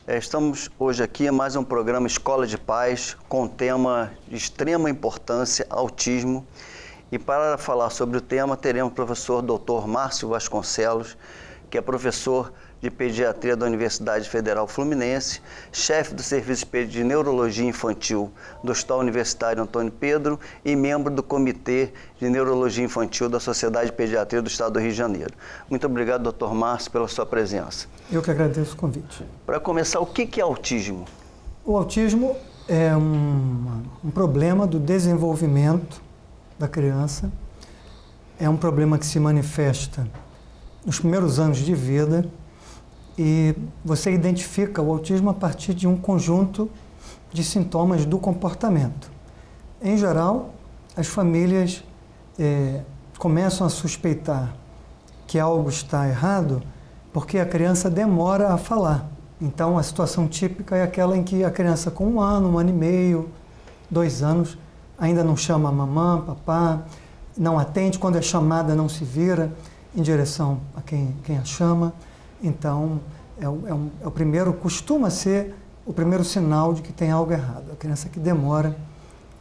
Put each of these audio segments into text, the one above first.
Estamos hoje aqui em mais um programa Escola de Paz com um tema de extrema importância, autismo. E para falar sobre o tema, teremos o professor Dr. Márcio Vasconcelos, que é professor de Pediatria da Universidade Federal Fluminense, chefe do Serviço de Neurologia Infantil do Hospital Universitário Antônio Pedro e membro do Comitê de Neurologia Infantil da Sociedade de Pediatria do Estado do Rio de Janeiro. Muito obrigado, Dr. Márcio, pela sua presença. Eu que agradeço o convite. Para começar, o que é autismo? O autismo é um problema do desenvolvimento da criança. É um problema que se manifesta nos primeiros anos de vida e você identifica o autismo a partir de um conjunto de sintomas do comportamento. Em geral, as famílias começam a suspeitar que algo está errado porque a criança demora a falar. Então, a situação típica é aquela em que a criança com 1 ano, 1 ano e meio, 2 anos, ainda não chama mamãe, papá, não atende, quando é chamada não se vira em direção a quem a chama. Então, costuma ser o primeiro sinal de que tem algo errado, a criança que demora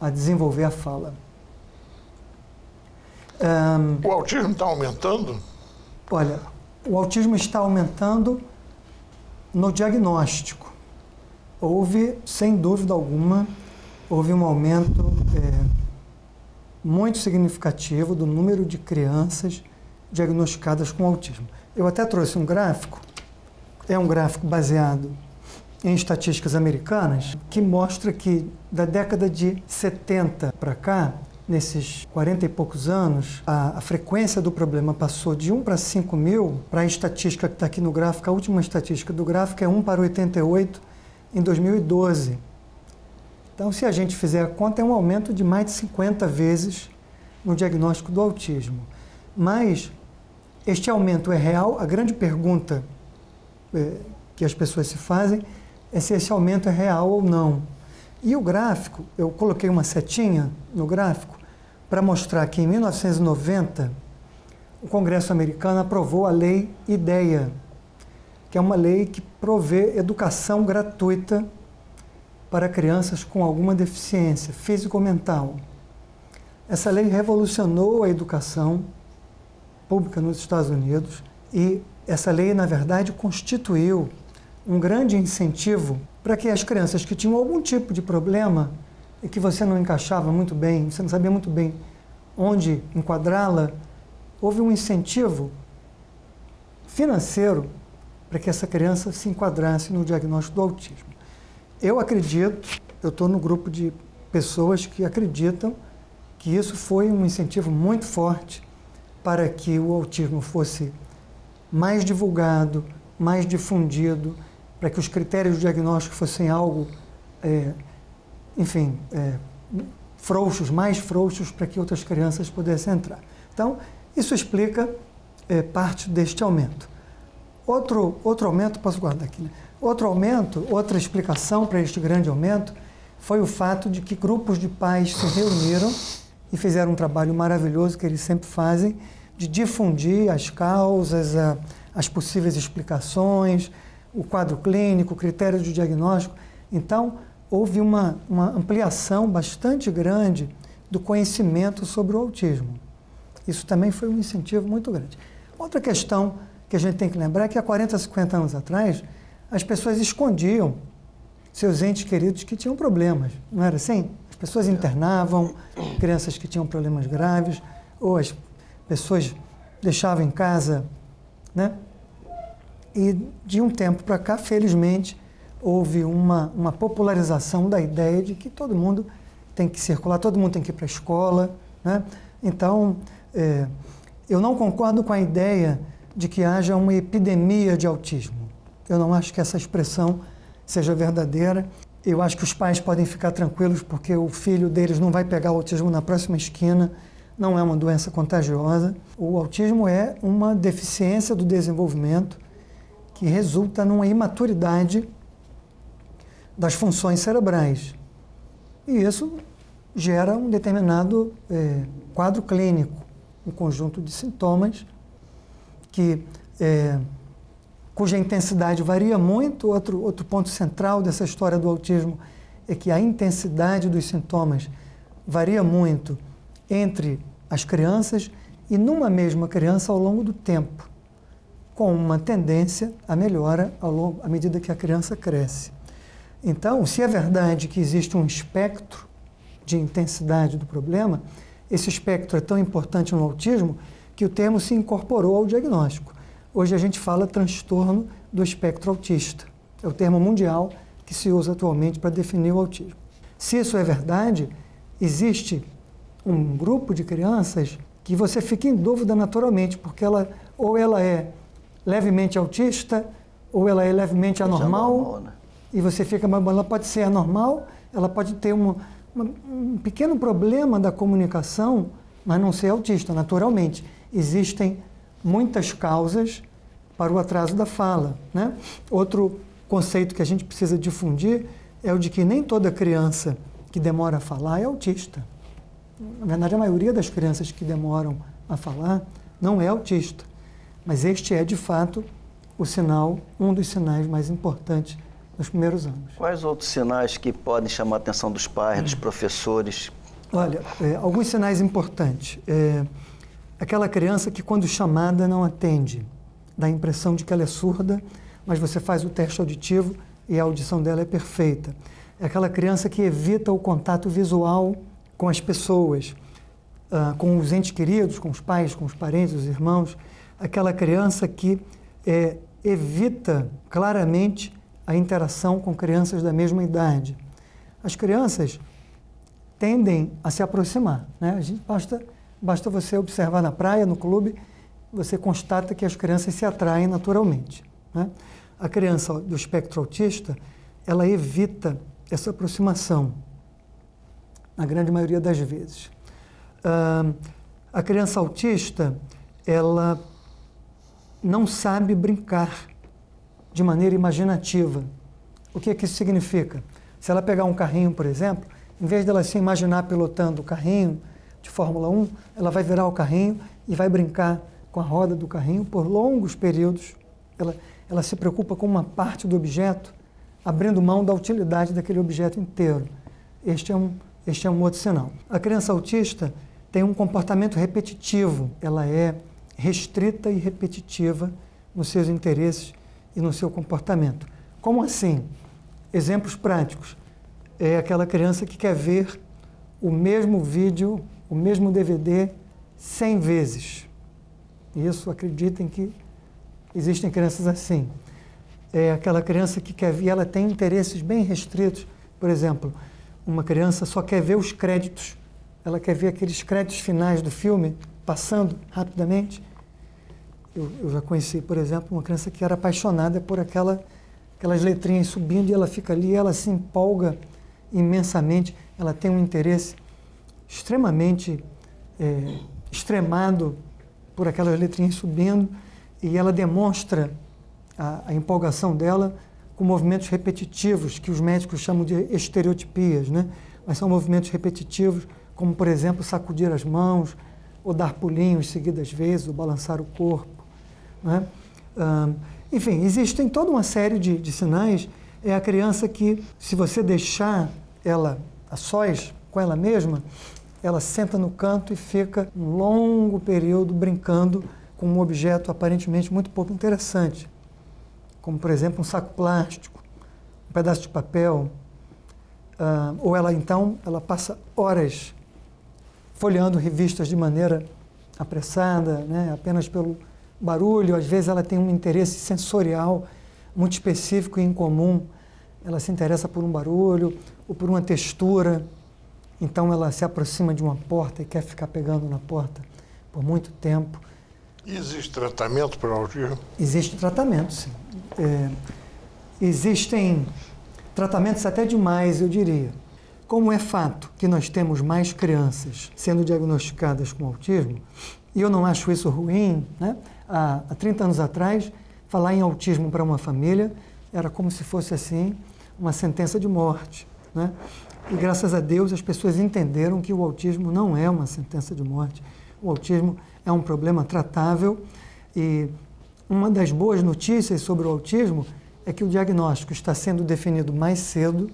a desenvolver a fala. O autismo está aumentando? Olha, o autismo está aumentando no diagnóstico. Houve, sem dúvida alguma, um aumento muito significativo do número de crianças diagnosticadas com autismo. Eu até trouxe um gráfico, é um gráfico baseado em estatísticas americanas, que mostra que da década de 70 para cá, nesses 40 e poucos anos, a frequência do problema passou de 1 para 5 mil, para a estatística que está aqui no gráfico, a última estatística do gráfico é 1 para 88 em 2012. Então, se a gente fizer a conta, é um aumento de mais de 50 vezes no diagnóstico do autismo. Mas este aumento é real? A grande pergunta que as pessoas se fazem é se esse aumento é real ou não. E o gráfico, eu coloquei uma setinha no gráfico para mostrar que em 1990 o Congresso americano aprovou a Lei IDEA, que é uma lei que provê educação gratuita para crianças com alguma deficiência físico-mental. Essa lei revolucionou a educação pública nos Estados Unidos e essa lei, na verdade, constituiu um grande incentivo para que as crianças que tinham algum tipo de problema e que você não encaixava muito bem, você não sabia muito bem onde enquadrá-la, houve um incentivo financeiro para que essa criança se enquadrasse no diagnóstico do autismo. Eu acredito, eu estou no grupo de pessoas que acreditam que isso foi um incentivo muito forte para que o autismo fosse mais divulgado, mais difundido, para que os critérios de diagnóstico fossem algo, frouxos, mais frouxos, para que outras crianças pudessem entrar. Então, isso explica parte deste aumento. Outro aumento, posso guardar aqui, né? Outro aumento, outra explicação para este grande aumento foi o fato de que grupos de pais se reuniram e fizeram um trabalho maravilhoso que eles sempre fazem, de difundir as causas, as possíveis explicações, o quadro clínico, o critério de diagnóstico. Então, houve uma ampliação bastante grande do conhecimento sobre o autismo. Isso também foi um incentivo muito grande. Outra questão que a gente tem que lembrar é que há 40, 50 anos atrás, as pessoas escondiam seus entes queridos que tinham problemas, não era assim? As pessoas internavam crianças que tinham problemas graves, ou as pessoas deixavam em casa, né? E de um tempo para cá, felizmente, houve uma popularização da ideia de que todo mundo tem que circular, todo mundo tem que ir para a escola, né? Então, eu não concordo com a ideia de que haja uma epidemia de autismo. Eu não acho que essa expressão seja verdadeira. Eu acho que os pais podem ficar tranquilos porque o filho deles não vai pegar o autismo na próxima esquina, não é uma doença contagiosa. O autismo é uma deficiência do desenvolvimento que resulta numa imaturidade das funções cerebrais. E isso gera um determinado quadro clínico, um conjunto de sintomas que cuja intensidade varia muito. Outro ponto central dessa história do autismo é que a intensidade dos sintomas varia muito entre as crianças e numa mesma criança ao longo do tempo, com uma tendência à melhora à medida que a criança cresce. Então, se é verdade que existe um espectro de intensidade do problema, esse espectro é tão importante no autismo que o termo se incorporou ao diagnóstico. Hoje a gente fala transtorno do espectro autista. É o termo mundial que se usa atualmente para definir o autismo. Se isso é verdade, existe um grupo de crianças que você fica em dúvida naturalmente, porque ela é levemente autista ou ela é levemente anormal, né? E você fica, mas ela pode ser anormal, ela pode ter um pequeno problema da comunicação, mas não ser autista, naturalmente. Existem muitas causas para o atraso da fala, né? Outro conceito que a gente precisa difundir é o de que nem toda criança que demora a falar é autista. Na verdade, a maioria das crianças que demoram a falar não é autista, mas este é, de fato, um dos sinais mais importantes nos primeiros anos. Quais outros sinais que podem chamar a atenção dos pais, dos professores? Olha, alguns sinais importantes. Aquela criança que, quando chamada, não atende. Dá a impressão de que ela é surda, mas você faz o teste auditivo e a audição dela é perfeita. É aquela criança que evita o contato visual com as pessoas, com os entes queridos, com os pais, com os parentes, os irmãos. Aquela criança que evita claramente a interação com crianças da mesma idade. As crianças tendem a se aproximar, né? Basta você observar na praia, no clube, você constata que as crianças se atraem naturalmente, né? A criança do espectro autista, ela evita essa aproximação, na grande maioria das vezes. A criança autista, ela não sabe brincar de maneira imaginativa. O que isso significa? Se ela pegar um carrinho, por exemplo, em vez dela se imaginar pilotando o carrinho de Fórmula 1, ela vai virar o carrinho e vai brincar com a roda do carrinho por longos períodos. Ela se preocupa com uma parte do objeto, abrindo mão da utilidade daquele objeto inteiro. Este é um outro sinal. A criança autista tem um comportamento repetitivo. Ela é restrita e repetitiva nos seus interesses e no seu comportamento. Como assim? Exemplos práticos. É aquela criança que quer ver o mesmo vídeo, o mesmo DVD 100 vezes. Isso, acreditem que existem crianças assim. É aquela criança que quer ver, ela tem interesses bem restritos. Por exemplo, uma criança só quer ver os créditos. Ela quer ver aqueles créditos finais do filme passando rapidamente. Eu já conheci, por exemplo, uma criança que era apaixonada por aquelas letrinhas subindo e ela fica ali, ela se empolga imensamente, ela tem um interesse extremamente extremado por aquelas letrinhas subindo e ela demonstra a empolgação dela com movimentos repetitivos, que os médicos chamam de estereotipias, né? Mas são movimentos repetitivos, como, por exemplo, sacudir as mãos, ou dar pulinhos seguidas vezes, ou balançar o corpo, né? Enfim, existem toda uma série de sinais. É a criança que, se você deixar ela a sós com ela mesma, ela senta no canto e fica um longo período brincando com um objeto aparentemente muito pouco interessante, como, por exemplo, um saco plástico, um pedaço de papel, ou ela passa horas folheando revistas de maneira apressada, né, apenas pelo barulho. Às vezes ela tem um interesse sensorial muito específico e incomum. Ela se interessa por um barulho ou por uma textura. Então ela se aproxima de uma porta e quer ficar pegando na porta por muito tempo. E existe tratamento para o autismo? Existe tratamento, sim. Existem tratamentos até demais, eu diria. Como é fato que nós temos mais crianças sendo diagnosticadas com autismo, e eu não acho isso ruim, né? Há 30 anos atrás, falar em autismo para uma família era como se fosse assim uma sentença de morte, né? E graças a Deus as pessoas entenderam que o autismo não é uma sentença de morte. O autismo é um problema tratável e Uma das boas notícias sobre o autismo é que o diagnóstico está sendo definido mais cedo,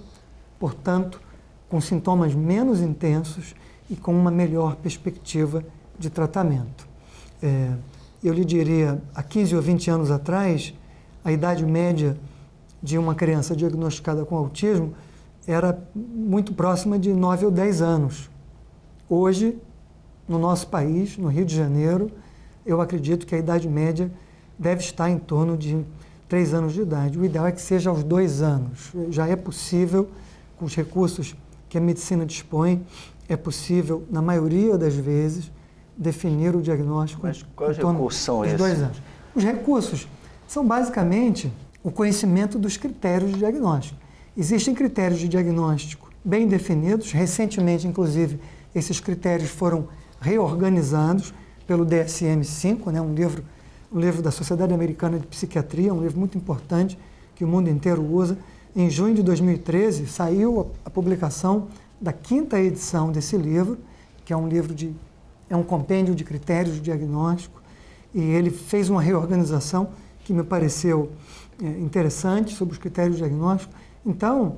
portanto, com sintomas menos intensos e com uma melhor perspectiva de tratamento. Eu lhe diria, há 15 ou 20 anos atrás, a idade média de uma criança diagnosticada com autismo era muito próxima de 9 ou 10 anos. Hoje, no nosso país, no Rio de Janeiro, eu acredito que a idade média deve estar em torno de 3 anos de idade. O ideal é que seja aos 2 anos. Já é possível, com os recursos que a medicina dispõe, é possível, na maioria das vezes, definir o diagnóstico. Mas quais recursos são esses? 2 anos. Os recursos são basicamente o conhecimento dos critérios de diagnóstico. Existem critérios de diagnóstico bem definidos. Recentemente, inclusive, esses critérios foram reorganizados pelo DSM-5, né, um livro da Sociedade Americana de Psiquiatria, um livro muito importante que o mundo inteiro usa. Em junho de 2013, saiu a publicação da 5ª edição desse livro, que é um compêndio de critérios de diagnóstico, e ele fez uma reorganização que me pareceu interessante sobre os critérios de diagnóstico. Então,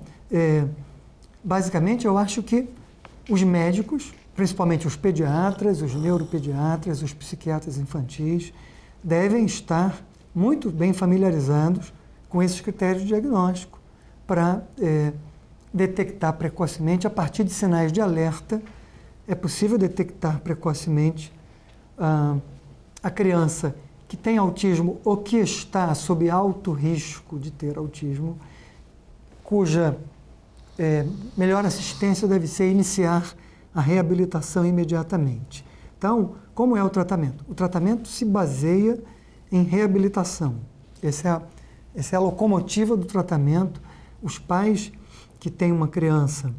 basicamente, eu acho que os médicos, principalmente os pediatras, os neuropediatras, os psiquiatras infantis, devem estar muito bem familiarizados com esses critérios de diagnóstico para detectar precocemente, a partir de sinais de alerta, é possível detectar precocemente a criança que tem autismo ou que está sob alto risco de ter autismo, cuja melhor assistência deve ser iniciar a reabilitação imediatamente. Então, como é o tratamento? O tratamento se baseia em reabilitação. Essa é a locomotiva do tratamento. Os pais que têm uma criança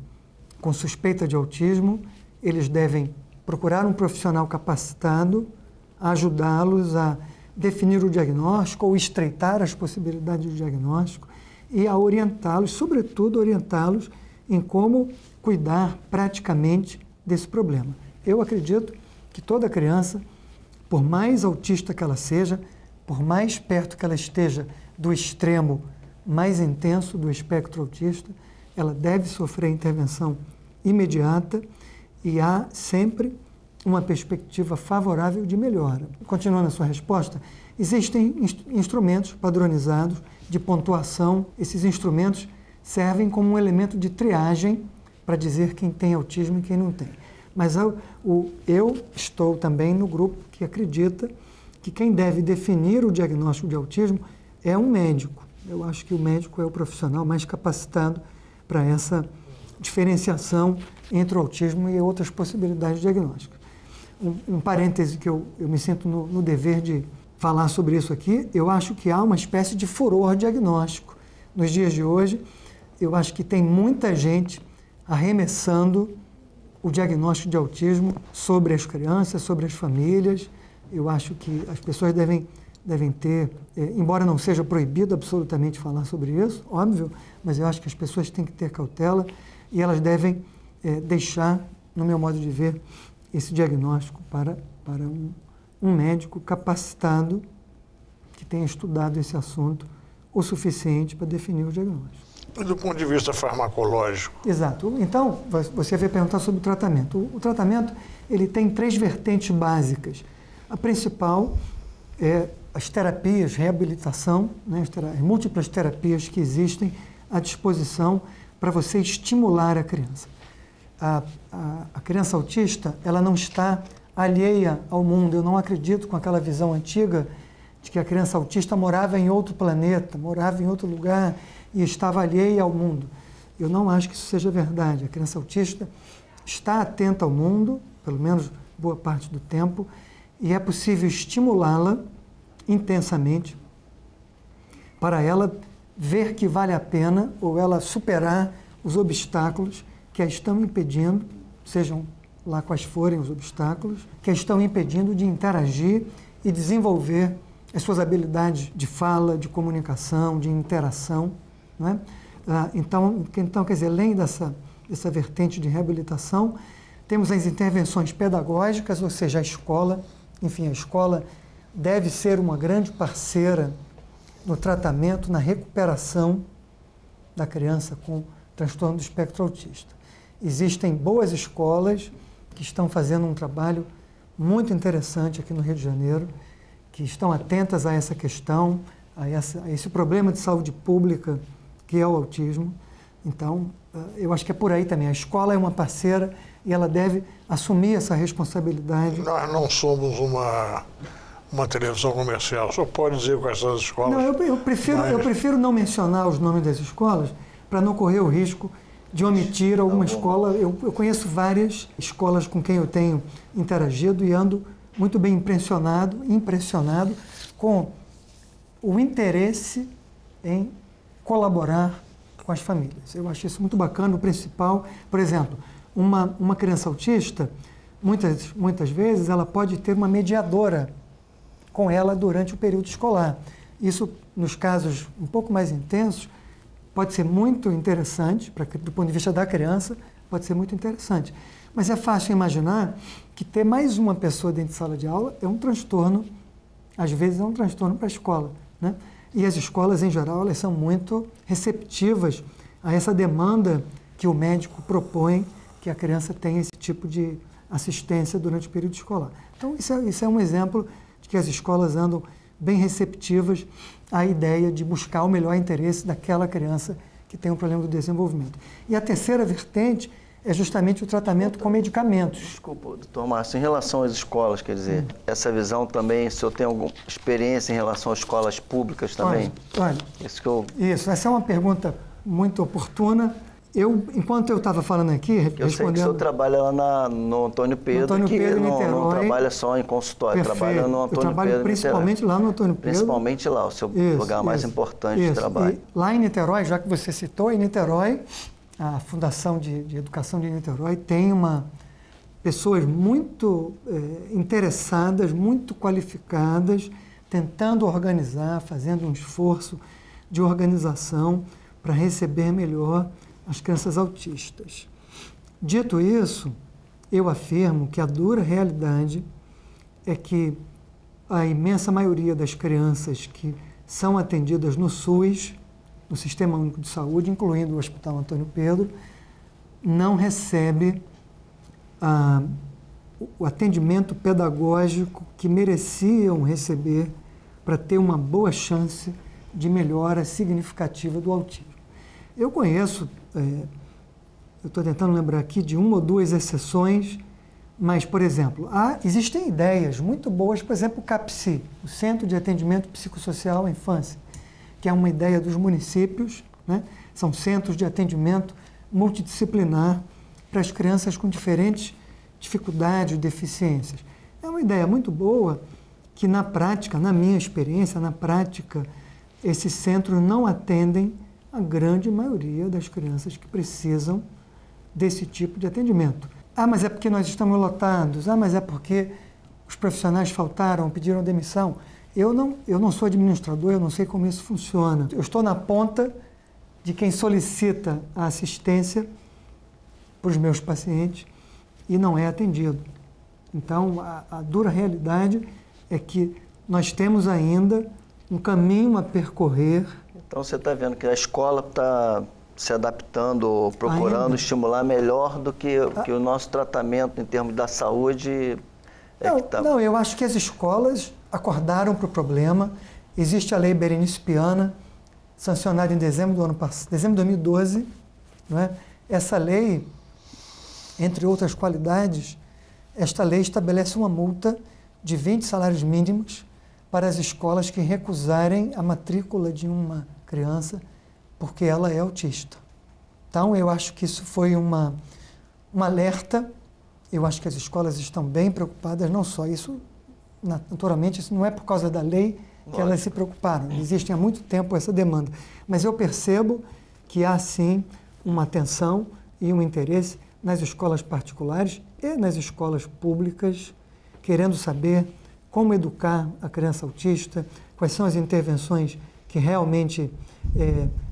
com suspeita de autismo, eles devem procurar um profissional capacitado, ajudá-los a definir o diagnóstico ou estreitar as possibilidades de diagnóstico e a orientá-los, sobretudo orientá-los em como cuidar praticamente desse problema. Eu acredito que toda criança, por mais autista que ela seja, por mais perto que ela esteja do extremo mais intenso do espectro autista, ela deve sofrer intervenção imediata e há sempre uma perspectiva favorável de melhora. Continuando a sua resposta, existem instrumentos padronizados de pontuação. Esses instrumentos servem como um elemento de triagem para dizer quem tem autismo e quem não tem. Mas eu estou também no grupo que acredita que quem deve definir o diagnóstico de autismo é um médico. Eu acho que o médico é o profissional mais capacitado para essa diferenciação entre o autismo e outras possibilidades diagnósticas. Um parêntese que eu me sinto no dever de falar sobre isso aqui, eu acho que há uma espécie de furor diagnóstico. Nos dias de hoje, eu acho que tem muita gente arremessando o diagnóstico de autismo sobre as crianças, sobre as famílias. Eu acho que as pessoas devem ter, embora não seja proibido absolutamente falar sobre isso, óbvio, mas eu acho que as pessoas têm que ter cautela e elas devem deixar, no meu modo de ver, esse diagnóstico para um médico capacitado que tenha estudado esse assunto o suficiente para definir o diagnóstico. E do ponto de vista farmacológico? Exato. Então, você veio perguntar sobre o tratamento. O tratamento ele tem 3 vertentes básicas. A principal é as terapias, reabilitação, né, as múltiplas terapias que existem à disposição para você estimular a criança. A criança autista, ela não está alheia ao mundo. Eu não acredito com aquela visão antiga de que a criança autista morava em outro planeta, morava em outro lugar e estava alheia ao mundo. Eu não acho que isso seja verdade. A criança autista está atenta ao mundo, pelo menos boa parte do tempo, e é possível estimulá-la intensamente para ela ver que vale a pena ou ela superar os obstáculos que a estão impedindo, sejam lá quais forem os obstáculos, que a estão impedindo de interagir e desenvolver as suas habilidades de fala, de comunicação, de interação. Não é? Então, quer dizer, além dessa vertente de reabilitação, temos as intervenções pedagógicas, ou seja, a escola deve ser uma grande parceira no tratamento, na recuperação da criança com transtorno do espectro autista. Existem boas escolas que estão fazendo um trabalho muito interessante aqui no Rio de Janeiro, que estão atentas a essa questão, a esse problema de saúde pública que é o autismo. Então, eu acho que é por aí também. A escola é uma parceira e ela deve assumir essa responsabilidade. Nós não somos uma televisão comercial. O senhor pode dizer quais são as escolas? Não, eu prefiro não mencionar os nomes das escolas para não correr o risco de omitir alguma escola. Eu conheço várias escolas com quem eu tenho interagido e ando muito bem impressionado com o interesse em colaborar com as famílias. Eu acho isso muito bacana. O principal, por exemplo, uma criança autista, muitas vezes, ela pode ter uma mediadora com ela durante o período escolar. Isso, nos casos um pouco mais intensos, pode ser muito interessante, do ponto de vista da criança, pode ser muito interessante. Mas é fácil imaginar que ter mais uma pessoa dentro de sala de aula é um transtorno, às vezes é um transtorno para a escola, né? E as escolas, em geral, elas são muito receptivas a essa demanda que o médico propõe que a criança tenha esse tipo de assistência durante o período escolar. Então, isso é um exemplo de que as escolas andam bem receptivas à ideia de buscar o melhor interesse daquela criança que tem um problema do desenvolvimento. E a terceira vertente é justamente o tratamento com medicamentos. Desculpa, doutor Márcio, em relação às escolas, quer dizer, essa visão também, se eu tenho alguma experiência em relação às escolas públicas também? Olha, isso, essa é uma pergunta muito oportuna. Enquanto eu estava falando aqui, eu sei que o senhor trabalha lá no Antônio Pedro, não trabalha só em consultório, trabalha no Antônio Pedro. Eu trabalho principalmente lá no Antônio Pedro. Principalmente lá, o seu lugar mais importante de trabalho. E lá em Niterói, já que você citou, em Niterói, a Fundação de Educação de Niterói tem pessoas muito interessadas, muito qualificadas, tentando organizar, fazendo um esforço de organização para receber melhor as crianças autistas. Dito isso, eu afirmo que a dura realidade é que a imensa maioria das crianças que são atendidas no SUS, no Sistema Único de Saúde, incluindo o Hospital Antônio Pedro, não recebe o atendimento pedagógico que mereciam receber para ter uma boa chance de melhora significativa do autismo. Eu conheço, eu estou tentando lembrar aqui de uma ou duas exceções, mas, por exemplo, existem ideias muito boas, por exemplo, o CAPSI, o Centro de Atendimento Psicossocial à Infância, que é uma ideia dos municípios, né? São centros de atendimento multidisciplinar para as crianças com diferentes dificuldades, deficiências. É uma ideia muito boa que, na prática, na minha experiência, na prática, esses centros não atendem a grande maioria das crianças que precisam desse tipo de atendimento. Mas é porque nós estamos lotados. Mas é porque os profissionais faltaram, pediram demissão. Eu não sou administrador, eu não sei como isso funciona. Eu estou na ponta de quem solicita a assistência para os meus pacientes e não é atendido. Então, a dura realidade é que nós temos ainda um caminho a percorrer. Então, você está vendo que a escola está se adaptando, procurando estimular melhor do que o nosso tratamento em termos da saúde. Não, eu acho que as escolas acordaram para o problema. Existe a Lei Berenice Piana, sancionada em dezembro do ano passado, dezembro de 2012. Não é? Essa lei, entre outras qualidades, esta lei estabelece uma multa de 20 salários mínimos para as escolas que recusarem a matrícula de uma criança porque ela é autista. Então, eu acho que isso foi um alerta. Eu acho que as escolas estão bem preocupadas, não só isso, naturalmente, isso não é por causa da lei que elas se preocuparam. Existe há muito tempo essa demanda. Mas eu percebo que há, sim, uma atenção e um interesse nas escolas particulares e nas escolas públicas, querendo saber como educar a criança autista, quais são as intervenções que realmente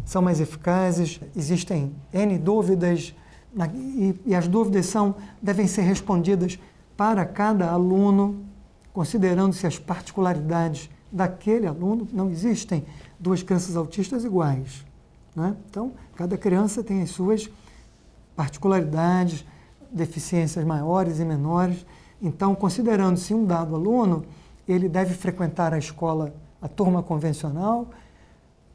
são mais eficazes. Existem N dúvidas e as dúvidas devem ser respondidas para cada aluno considerando-se as particularidades daquele aluno. Não existem duas crianças autistas iguais, né? Então, cada criança tem as suas particularidades, deficiências maiores e menores. Então, considerando-se um dado aluno, ele deve frequentar a escola, a turma convencional,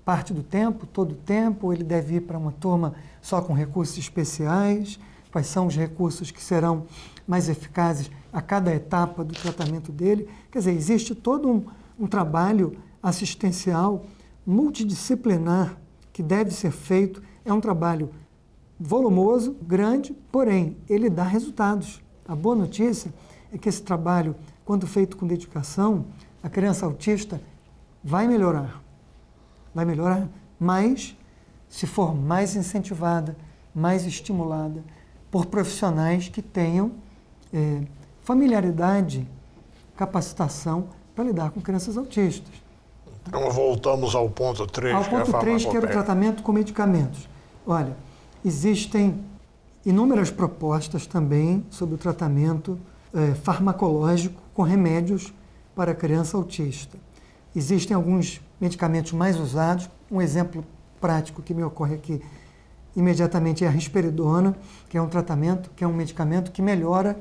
parte do tempo, todo o tempo, ele deve ir para uma turma só com recursos especiais, quais são os recursos que serão mais eficazes a cada etapa do tratamento dele. Quer dizer, existe todo um trabalho assistencial multidisciplinar que deve ser feito. É um trabalho volumoso, grande, porém, ele dá resultados. A boa notícia é que esse trabalho, quando feito com dedicação, a criança autista vai melhorar, mas se for mais incentivada, mais estimulada por profissionais que tenham familiaridade, capacitação para lidar com crianças autistas. Então voltamos ao ponto 3, ao ponto 3, que era o tratamento com medicamentos. Olha, existem inúmeras propostas também sobre o tratamento farmacológico com remédios para a criança autista. Existem alguns medicamentos mais usados. Um exemplo prático que me ocorre aqui imediatamente é a risperidona, que é um medicamento que melhora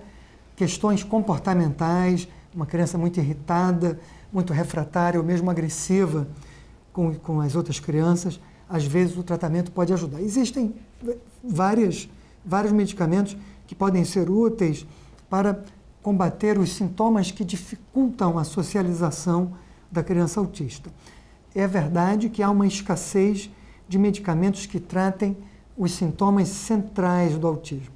questões comportamentais, uma criança muito irritada, muito refratária ou mesmo agressiva com as outras crianças. Às vezes o tratamento pode ajudar. Existem vários medicamentos que podem ser úteis para combater os sintomas que dificultam a socialização da criança autista. É verdade que há uma escassez de medicamentos que tratem os sintomas centrais do autismo.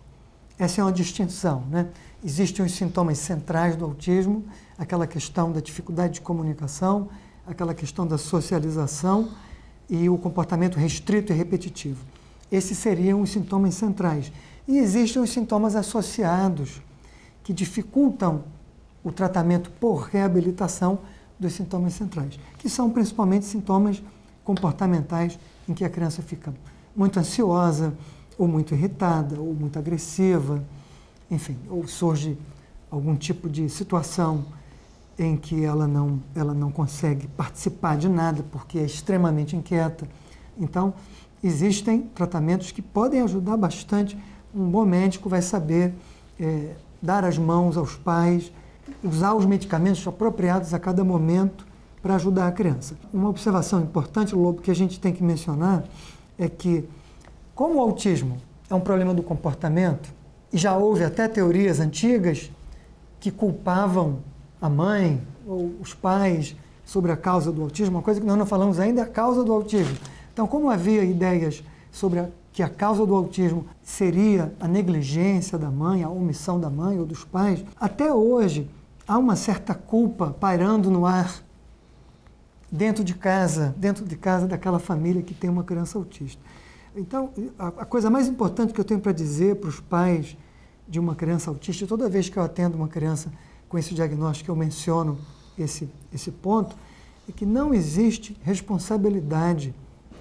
Essa é uma distinção, né? Existem os sintomas centrais do autismo, aquela questão da dificuldade de comunicação, aquela questão da socialização e o comportamento restrito e repetitivo. Esses seriam os sintomas centrais. E existem os sintomas associados, que dificultam o tratamento por reabilitação dos sintomas centrais, que são principalmente sintomas comportamentais em que a criança fica muito ansiosa, ou muito irritada, ou muito agressiva, enfim, ou surge algum tipo de situação em que ela não consegue participar de nada porque é extremamente inquieta. Então, existem tratamentos que podem ajudar bastante. Um bom médico vai saber dar as mãos aos pais, usar os medicamentos apropriados a cada momento para ajudar a criança. Uma observação importante, Lobo, que a gente tem que mencionar é que, como o autismo é um problema do comportamento, e já houve até teorias antigas que culpavam a mãe ou os pais sobre a causa do autismo, uma coisa que nós não falamos ainda é a causa do autismo. Então, como havia ideias sobre que a causa do autismo seria a negligência da mãe, a omissão da mãe ou dos pais, até hoje há uma certa culpa pairando no ar dentro de casa daquela família que tem uma criança autista. Então, a coisa mais importante que eu tenho para dizer para os pais de uma criança autista, toda vez que eu atendo uma criança com esse diagnóstico, eu menciono esse ponto, é que não existe responsabilidade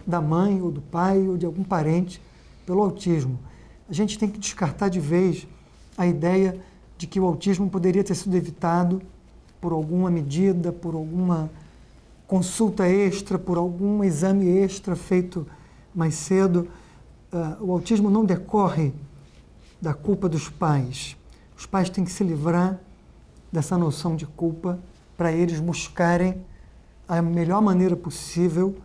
da mãe ou do pai ou de algum parente pelo autismo. A gente tem que descartar de vez a ideia de que o autismo poderia ter sido evitado por alguma medida, por alguma consulta extra, por algum exame extra feito mais cedo. O autismo não decorre da culpa dos pais. Os pais têm que se livrar dessa noção de culpa para eles buscarem a melhor maneira possível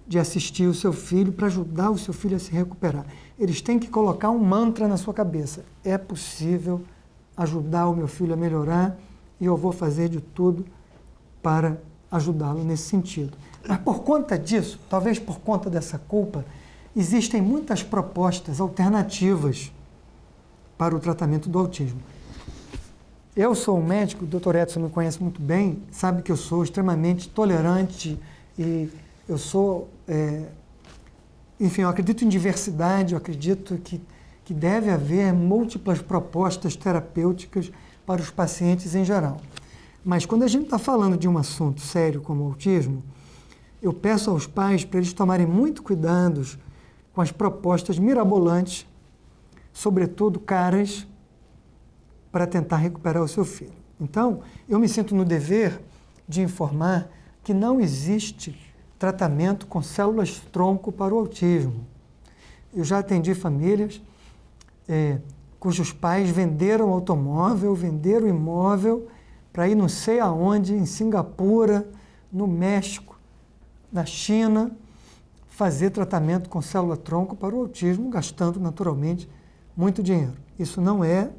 de assistir o seu filho, para ajudar o seu filho a se recuperar. Eles têm que colocar um mantra na sua cabeça. É possível ajudar o meu filho a melhorar e eu vou fazer de tudo para ajudá-lo nesse sentido. Mas por conta disso, talvez por conta dessa culpa, existem muitas propostas alternativas para o tratamento do autismo. Eu sou um médico, o Dr. Edson me conhece muito bem, sabe que eu sou extremamente tolerante e eu sou, enfim, eu acredito em diversidade, eu acredito que deve haver múltiplas propostas terapêuticas para os pacientes em geral. Mas quando a gente está falando de um assunto sério como o autismo, eu peço aos pais para eles tomarem muito cuidado com as propostas mirabolantes, sobretudo caras, para tentar recuperar o seu filho. Então, eu me sinto no dever de informar que não existe tratamento com células-tronco para o autismo. Eu já atendi famílias cujos pais venderam automóvel, venderam imóvel para ir não sei aonde, em Singapura, no México, na China, fazer tratamento com célula-tronco para o autismo, gastando naturalmente muito dinheiro. Isso não é,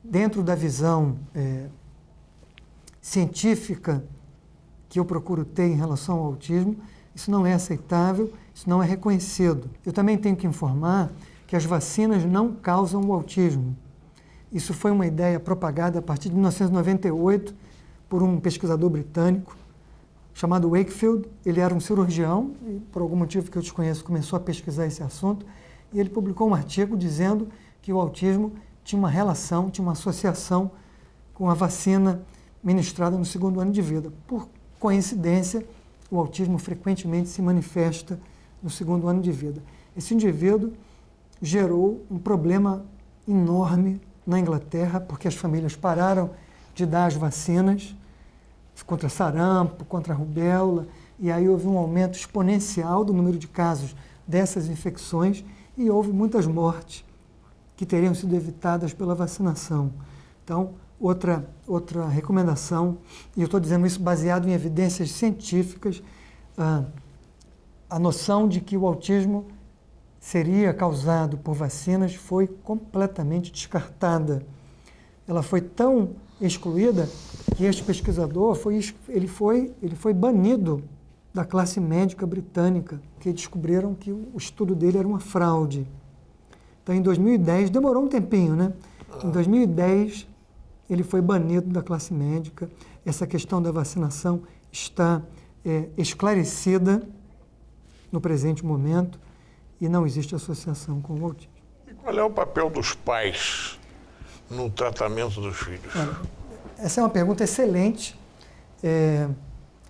dentro da visão científica que eu procuro ter em relação ao autismo, isso não é aceitável, isso não é reconhecido. Eu também tenho que informar que as vacinas não causam o autismo. Isso foi uma ideia propagada a partir de 1998 por um pesquisador britânico chamado Wakefield. Ele era um cirurgião e, por algum motivo que eu desconheço, começou a pesquisar esse assunto e ele publicou um artigo dizendo que o autismo tinha uma relação, tinha uma associação com a vacina ministrada no 2º ano de vida. Por coincidência, o autismo frequentemente se manifesta no 2º ano de vida. Esse indivíduo gerou um problema enorme na Inglaterra, porque as famílias pararam de dar as vacinas contra sarampo, contra a rubéola, e aí houve um aumento exponencial do número de casos dessas infecções e houve muitas mortes que teriam sido evitadas pela vacinação. Então, outra recomendação, e eu estou dizendo isso baseado em evidências científicas, a noção de que o autismo seria causado por vacinas foi completamente descartada. Ela foi tão excluída que este pesquisador ele foi banido da classe médica britânica, que descobriram que o estudo dele era uma fraude. Então, em 2010, demorou um tempinho, né? Em 2010, ele foi banido da classe médica. Essa questão da vacinação está esclarecida no presente momento e não existe associação com o autismo. E qual é o papel dos pais no tratamento dos filhos? Olha, essa é uma pergunta excelente,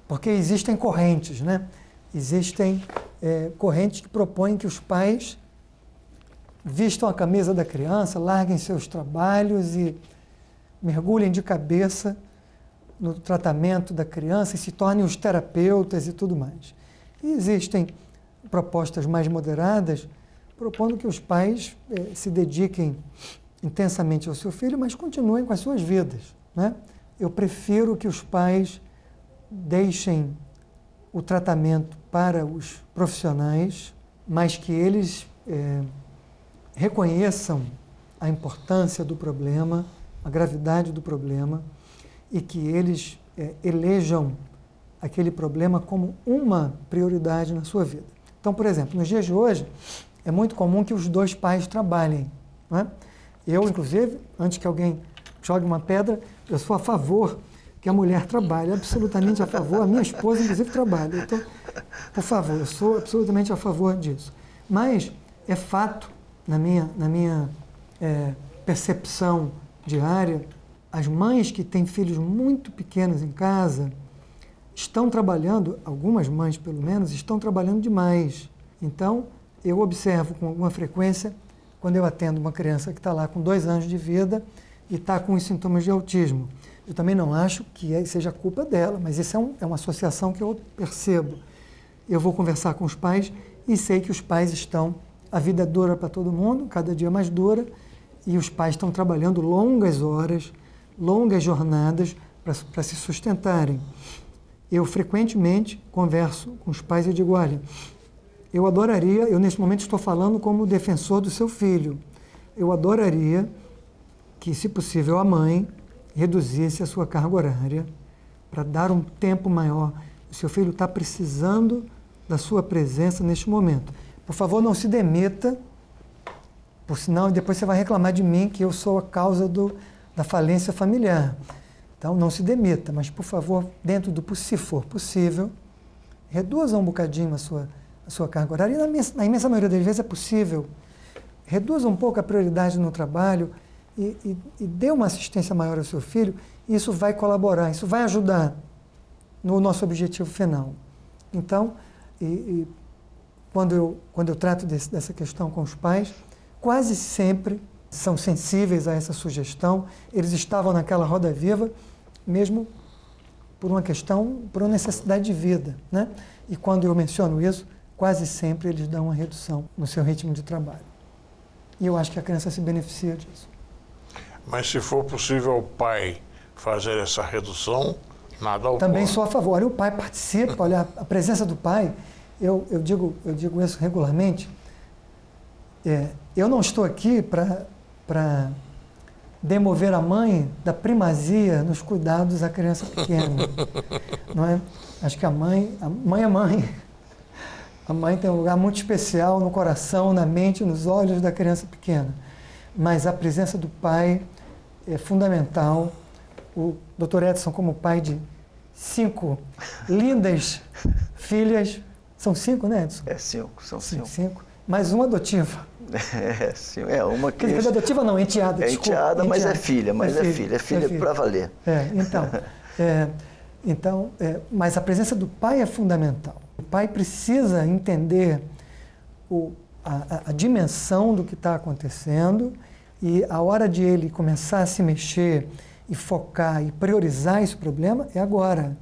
porque existem correntes, né? Existem correntes que propõem que os pais vistam a camisa da criança, larguem seus trabalhos e mergulhem de cabeça no tratamento da criança e se tornem os terapeutas e tudo mais. E existem propostas mais moderadas propondo que os pais se dediquem intensamente ao seu filho, mas continuem com as suas vidas, né? Eu prefiro que os pais deixem o tratamento para os profissionais, mas que eles reconheçam a importância do problema, a gravidade do problema, e que eles elejam aquele problema como uma prioridade na sua vida. Então, por exemplo, nos dias de hoje, é muito comum que os dois pais trabalhem, não é? Eu, inclusive, antes que alguém jogue uma pedra, eu sou a favor que a mulher trabalhe, absolutamente a favor. A minha esposa, inclusive, trabalha. Então, por favor, eu sou absolutamente a favor disso. Mas é fato, na minha percepção diária, as mães que têm filhos muito pequenos em casa estão trabalhando, algumas mães pelo menos, estão trabalhando demais. Então, eu observo com alguma frequência, quando eu atendo uma criança que está lá com 2 anos de vida e está com os sintomas de autismo. Eu também não acho que seja culpa dela, mas isso é uma associação que eu percebo. Eu vou conversar com os pais e sei que os pais estão... A vida é dura para todo mundo, cada dia mais dura, e os pais estão trabalhando longas horas, longas jornadas para se sustentarem. Eu frequentemente converso com os pais e digo, olha, eu adoraria, eu nesse momento estou falando como defensor do seu filho, eu adoraria que, se possível, a mãe reduzisse a sua carga horária para dar um tempo maior. O seu filho está precisando da sua presença neste momento. Por favor, não se demita, por senão depois você vai reclamar de mim que eu sou a causa da falência familiar. Então, não se demita, mas, por favor, dentro do se for possível, reduza um bocadinho a sua carga horária. E na imensa maioria das vezes é possível. Reduza um pouco a prioridade no trabalho e dê uma assistência maior ao seu filho. E isso vai colaborar, isso vai ajudar no nosso objetivo final. Então, quando eu trato dessa questão com os pais, quase sempre são sensíveis a essa sugestão. Eles estavam naquela roda viva mesmo por uma questão, por uma necessidade de vida, né? E quando eu menciono isso, quase sempre eles dão uma redução no seu ritmo de trabalho. E eu acho que a criança se beneficia disso. Mas se for possível o pai fazer essa redução, nada ocorre. Também sou a favor. Olha, o pai participa, olha, a presença do pai, eu digo isso regularmente, eu não estou aqui para demover a mãe da primazia nos cuidados da criança pequena, não é? Acho que a mãe é mãe. A mãe tem um lugar muito especial no coração, na mente, nos olhos da criança pequena. Mas a presença do pai é fundamental. O Dr. Edson, como pai de 5 lindas filhas, são 5, né, Edson? 5, são 5. 5, mais uma adotiva. Sim, uma que... Quer dizer, adotiva não, enteada, desculpa. Enteada, mas é filha, é filha para valer. Mas a presença do pai é fundamental. O pai precisa entender a dimensão do que está acontecendo e a hora de ele começar a se mexer e focar e priorizar esse problema é agora,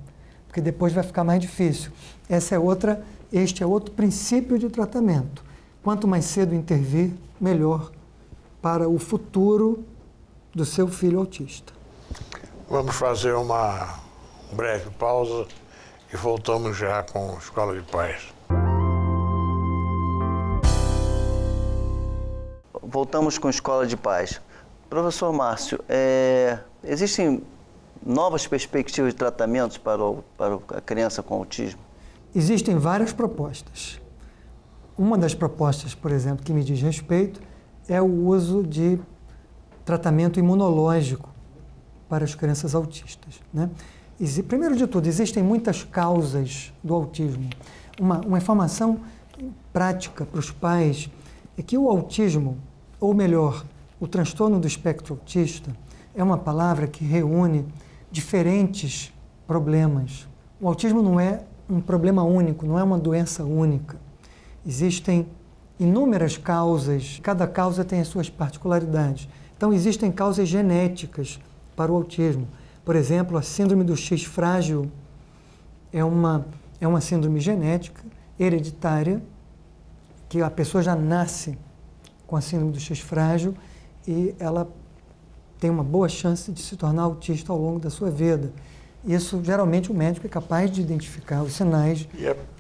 porque depois vai ficar mais difícil. Este é outro princípio de tratamento. Quanto mais cedo intervir, melhor para o futuro do seu filho autista. Vamos fazer uma breve pausa e voltamos já com a Escola de Pais. Voltamos com a Escola de Pais. Professor Márcio, existem novas perspectivas de tratamentos para a criança com autismo? Existem várias propostas. Uma das propostas, por exemplo, que me diz respeito, é o uso de tratamento imunológico para as crianças autistas, né? Primeiro de tudo, existem muitas causas do autismo. Uma informação prática para os pais é que o autismo, ou melhor, o transtorno do espectro autista, é uma palavra que reúne diferentes problemas. O autismo não é um problema único, não é uma doença única. Existem inúmeras causas, cada causa tem as suas particularidades. Então, existem causas genéticas para o autismo. Por exemplo, a síndrome do X frágil é uma síndrome genética, hereditária, que a pessoa já nasce com a síndrome do X frágil e ela tem uma boa chance de se tornar autista ao longo da sua vida. Isso, geralmente, o médico é capaz de identificar os sinais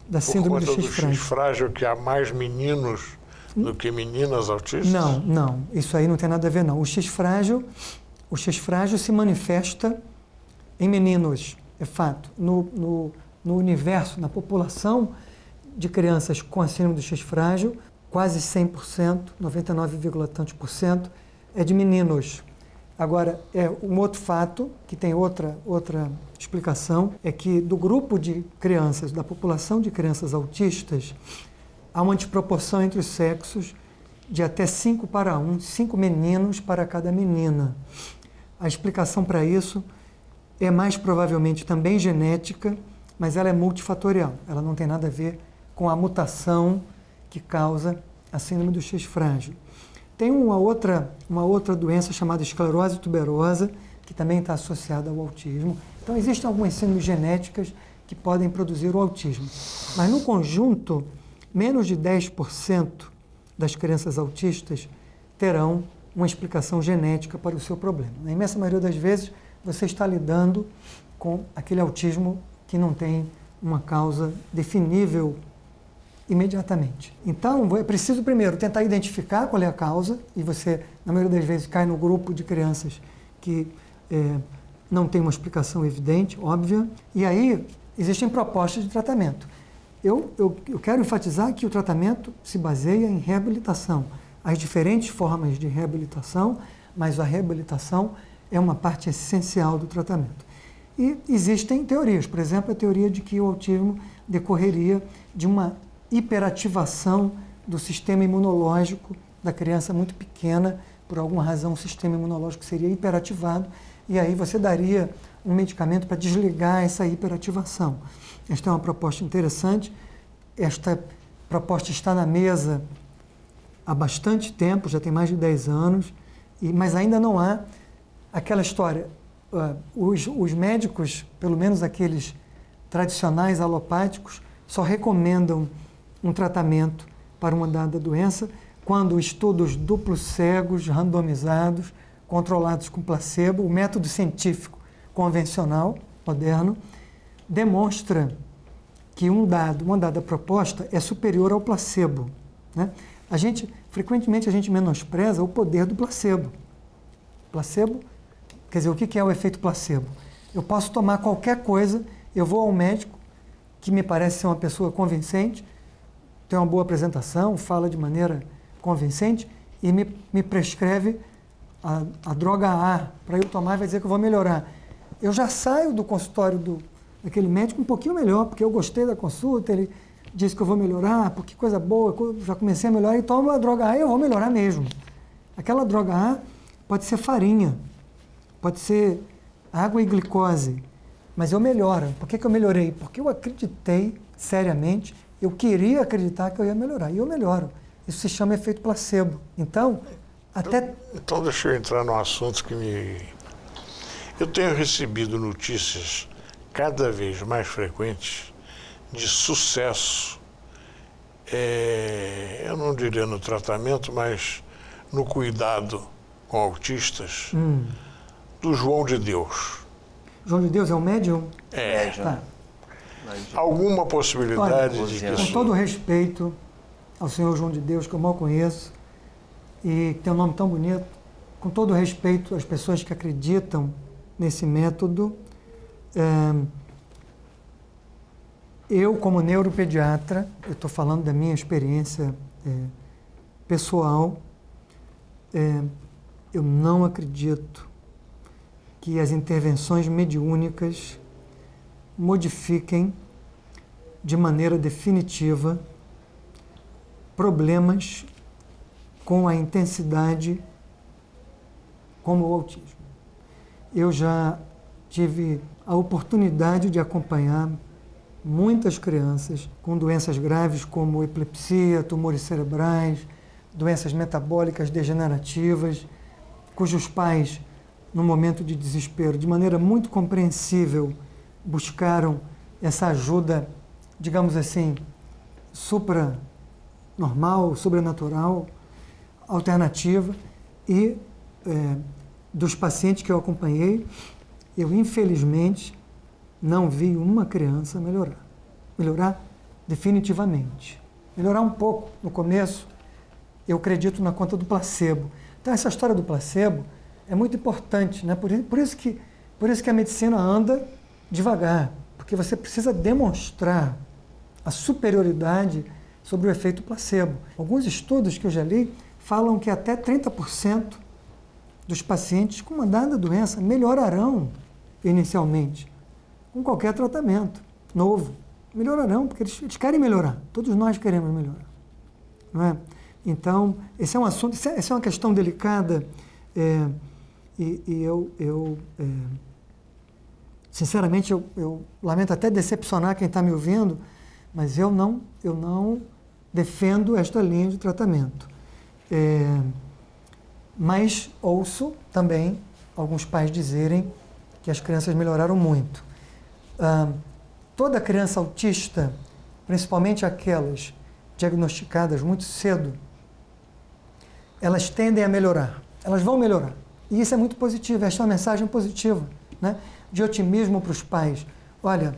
da síndrome do X frágil. X frágil que há mais meninos do que meninas autistas? Não. Isso aí não tem nada a ver, não. O X frágil se manifesta em meninos, é fato. No universo, na população de crianças com a síndrome do X frágil, quase 100%, 99, tantos por cento, é de meninos. Agora, um outro fato, que tem outra explicação, é que do grupo de crianças, da população de crianças autistas, há uma desproporção entre os sexos de até 5:1, 5 meninos para cada menina. A explicação para isso é mais provavelmente também genética, mas ela é multifatorial. Ela não tem nada a ver com a mutação que causa a síndrome do X frágil. Tem uma outra doença chamada esclerose tuberosa, que também está associada ao autismo. Então, existem algumas síndromes genéticas que podem produzir o autismo. Mas, no conjunto, menos de 10% das crianças autistas terão uma explicação genética para o seu problema. Na imensa maioria das vezes, você está lidando com aquele autismo que não tem uma causa definível imediatamente. Então, é preciso primeiro tentar identificar qual é a causa, e você, na maioria das vezes, cai no grupo de crianças que não tem uma explicação evidente, óbvia, e aí existem propostas de tratamento. Eu quero enfatizar que o tratamento se baseia em reabilitação, as diferentes formas de reabilitação, mas a reabilitação é uma parte essencial do tratamento. E existem teorias, por exemplo, a teoria de que o autismo decorreria de uma hiperativação do sistema imunológico da criança muito pequena. Por alguma razão, o sistema imunológico seria hiperativado e aí você daria um medicamento para desligar essa hiperativação. Esta é uma proposta interessante. Esta proposta está na mesa há bastante tempo, já tem mais de 10 anos, mas ainda não há aquela história. os médicos, pelo menos aqueles tradicionais alopáticos, só recomendam um tratamento para uma dada doença quando estudos duplos cegos, randomizados, controlados com placebo, o método científico convencional, moderno, demonstra que uma dada proposta é superior ao placebo, né? Frequentemente a gente menospreza o poder do placebo. Placebo, quer dizer, o que é o efeito placebo? Eu posso tomar qualquer coisa, eu vou ao médico, que me parece ser uma pessoa convincente, tem uma boa apresentação, fala de maneira convincente e me prescreve a droga A para eu tomar e vai dizer que eu vou melhorar. Eu já saio do consultório daquele médico um pouquinho melhor, porque eu gostei da consulta, ele disse que eu vou melhorar, porque coisa boa, já comecei a melhorar e tomo a droga A e eu vou melhorar mesmo. Aquela droga A pode ser farinha, pode ser água e glicose, mas eu melhoro. Por que eu melhorei? Porque eu acreditei seriamente, eu queria acreditar que eu ia melhorar, e eu melhoro. Isso se chama efeito placebo. Então, Então deixa eu entrar num assunto que eu tenho recebido notícias cada vez mais frequentes de sucesso, eu não diria no tratamento, mas no cuidado com autistas, do João de Deus. João de Deus é um médium? É. Tá. Alguma possibilidade de que com isso... todo respeito ao senhor João de Deus, que eu mal conheço, e tem um nome tão bonito, com todo respeito às pessoas que acreditam nesse método, eu, como neuropediatra, eu estou falando da minha experiência pessoal, eu não acredito que as intervenções mediúnicas modifiquem de maneira definitiva problemas com a intensidade como o autismo. Eu já tive a oportunidade de acompanhar muitas crianças com doenças graves como epilepsia, tumores cerebrais, doenças metabólicas degenerativas, cujos pais, no momento de desespero, de maneira muito compreensível, buscaram essa ajuda, digamos assim, supranormal, sobrenatural, alternativa, e dos pacientes que eu acompanhei, eu infelizmente não vi uma criança melhorar definitivamente. Melhorar um pouco no começo, eu acredito na conta do placebo. Então essa história do placebo é muito importante, né? Por isso que a medicina anda devagar, porque você precisa demonstrar a superioridade sobre o efeito placebo. Alguns estudos que eu já li falam que até 30% dos pacientes com uma dada doença melhorarão inicialmente com qualquer tratamento novo. Melhorarão, porque eles querem melhorar. Todos nós queremos melhorar. Não é? Então, esse é um assunto, essa é uma questão delicada, sinceramente, eu lamento até decepcionar quem está me ouvindo, mas eu não defendo esta linha de tratamento. Mas ouço também alguns pais dizerem que as crianças melhoraram muito. Toda criança autista, principalmente aquelas diagnosticadas muito cedo, elas tendem a melhorar, elas vão melhorar. E isso é muito positivo, esta é uma mensagem positiva, né? De otimismo para os pais. Olha,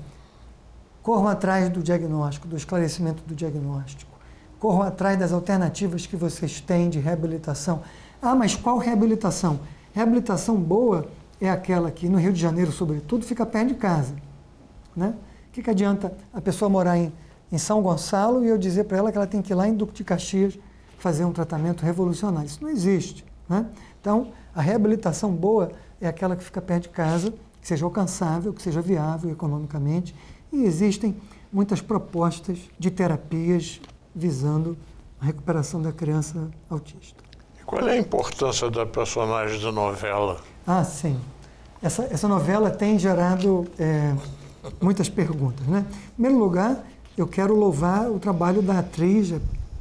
corram atrás do diagnóstico, do esclarecimento do diagnóstico. Corram atrás das alternativas que vocês têm de reabilitação. Ah, mas qual reabilitação? Reabilitação boa é aquela que, no Rio de Janeiro, sobretudo, fica perto de casa, né? O que adianta a pessoa morar em São Gonçalo e eu dizer para ela que ela tem que ir lá em Duque de Caxias fazer um tratamento revolucionário? Isso não existe, né? Então, a reabilitação boa é aquela que fica perto de casa, que seja alcançável, que seja viável economicamente, e existem muitas propostas de terapias visando a recuperação da criança autista. E qual é a importância da personagem da novela? Ah, sim. Essa novela tem gerado muitas perguntas, né? Em primeiro lugar, eu quero louvar o trabalho da atriz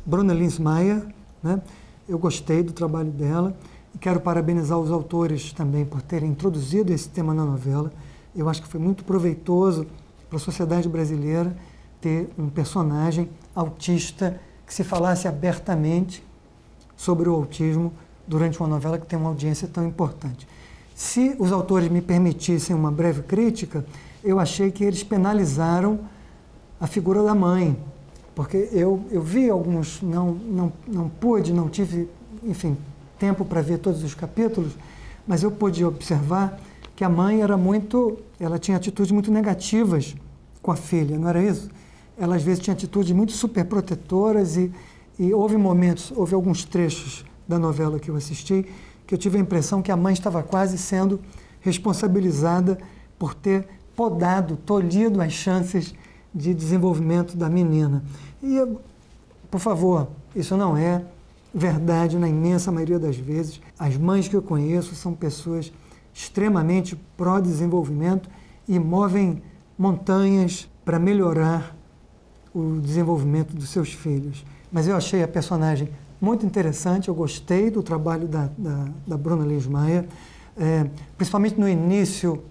Bruna Lins Meyer, né? Eu gostei do trabalho dela. E quero parabenizar os autores também por terem introduzido esse tema na novela. Eu acho que foi muito proveitoso para a sociedade brasileira ter um personagem autista que se falasse abertamente sobre o autismo durante uma novela que tem uma audiência tão importante. Se os autores me permitissem uma breve crítica, eu achei que eles penalizaram a figura da mãe, porque eu vi alguns, não pude, não tive, enfim, tempo para ver todos os capítulos, mas eu pude observar que a mãe ela tinha atitudes muito negativas com a filha, não era isso? Ela às vezes tinha atitudes muito superprotetoras e houve alguns trechos da novela que eu assisti que eu tive a impressão que a mãe estava quase sendo responsabilizada por ter tolhido as chances de desenvolvimento da menina. E, por favor, isso não é verdade na imensa maioria das vezes. As mães que eu conheço são pessoas extremamente pró-desenvolvimento e movem montanhas para melhorar o desenvolvimento dos seus filhos. Mas eu achei a personagem muito interessante, eu gostei do trabalho da Bruna Lins Maia, principalmente no início.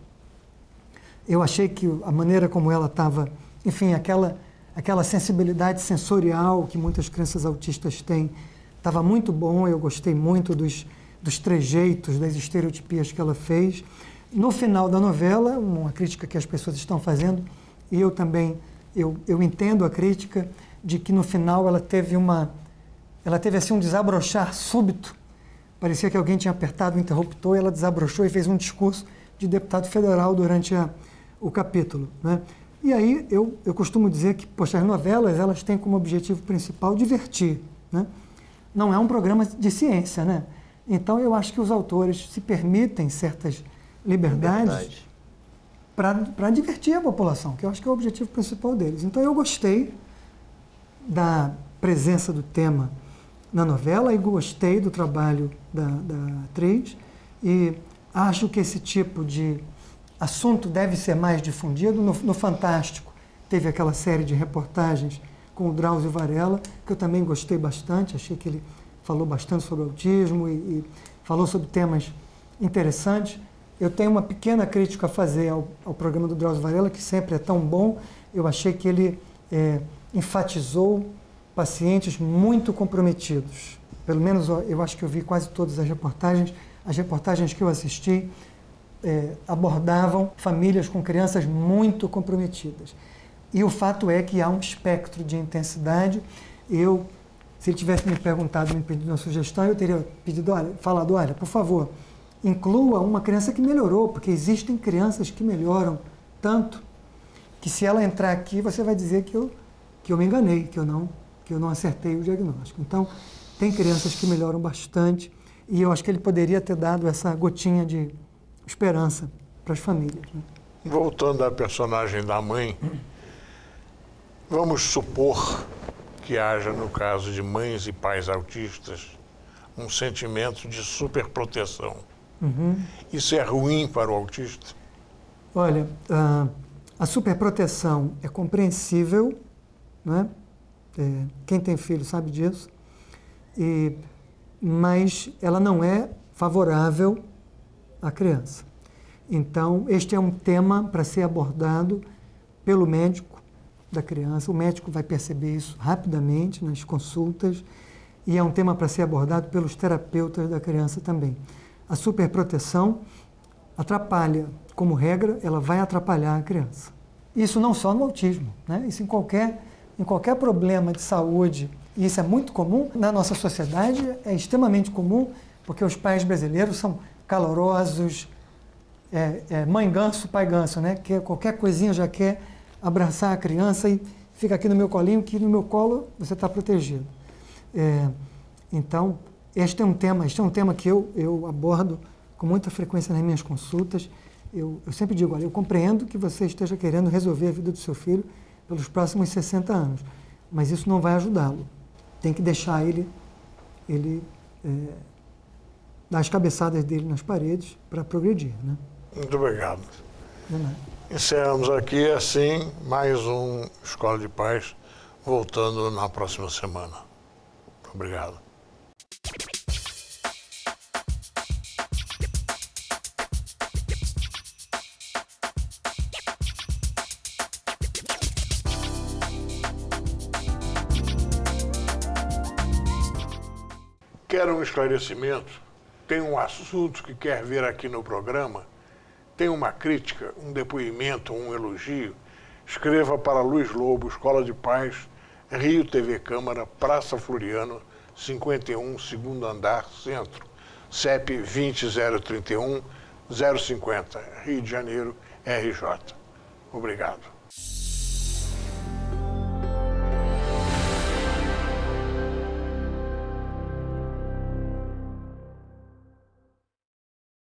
Eu achei que a maneira como ela estava, enfim, aquela sensibilidade sensorial que muitas crianças autistas têm, estava muito bom. Eu gostei muito dos trejeitos, das estereotipias que ela fez. No final da novela, uma crítica que as pessoas estão fazendo, e eu também, eu entendo a crítica de que no final ela teve assim um desabrochar súbito. Parecia que alguém tinha apertado o interruptor e ela desabrochou e fez um discurso de deputado federal durante o capítulo, né? E aí eu costumo dizer que, poxa, as novelas, elas têm como objetivo principal divertir, né? Não é um programa de ciência, né? Então eu acho que os autores se permitem certas liberdades para divertir a população, que eu acho que é o objetivo principal deles. Então eu gostei da presença do tema na novela e gostei do trabalho da atriz e acho que esse tipo de assunto deve ser mais difundido. No Fantástico teve aquela série de reportagens com o Drauzio Varela, que eu também gostei bastante, achei que ele falou bastante sobre autismo e falou sobre temas interessantes. Eu tenho uma pequena crítica a fazer ao programa do Drauzio Varela, que sempre é tão bom. Eu achei que ele enfatizou pacientes muito comprometidos. Pelo menos eu acho que eu vi quase todas as reportagens. As reportagens que eu assisti abordavam famílias com crianças muito comprometidas. E o fato é que há um espectro de intensidade. Se ele tivesse me perguntado, me pedido uma sugestão, eu teria falado, olha, por favor, inclua uma criança que melhorou, porque existem crianças que melhoram tanto que se ela entrar aqui, você vai dizer que eu me enganei, que eu não acertei o diagnóstico. Então, tem crianças que melhoram bastante e eu acho que ele poderia ter dado essa gotinha de esperança para as famílias, né? Voltando à personagem da mãe, vamos supor que haja, no caso de mães e pais autistas, um sentimento de superproteção. Uhum. Isso é ruim para o autista? Olha, a superproteção é compreensível, né? Quem tem filho sabe disso, mas ela não é favorável à criança. Então, este é um tema para ser abordado pelo médico da criança. O médico vai perceber isso rapidamente nas consultas e é um tema para ser abordado pelos terapeutas da criança também. A superproteção atrapalha, como regra, ela vai atrapalhar a criança. Isso não só no autismo, né? Isso em qualquer problema de saúde, e isso é muito comum na nossa sociedade, é extremamente comum, porque os pais brasileiros são calorosos, mãe ganso, pai ganso, né? Que qualquer coisinha já quer abraçar a criança e fica aqui no meu colinho, que no meu colo você está protegido. Então, este é um tema que eu abordo com muita frequência nas minhas consultas. Eu sempre digo, olha, eu compreendo que você esteja querendo resolver a vida do seu filho pelos próximos 60 anos, mas isso não vai ajudá-lo. Tem que deixar ele dar as cabeçadas dele nas paredes para progredir, né? Muito obrigado. De nada. Encerramos aqui, assim, mais um Escola de Pais, voltando na próxima semana. Obrigado. quer um esclarecimento, tem um assunto que quer ver aqui no programa, tem uma crítica, um depoimento, um elogio, escreva para Luiz Lobo, Escola de Paz, Rio TV Câmara, Praça Floriano, 51, segundo andar, centro, CEP 20031 050, Rio de Janeiro, RJ. Obrigado.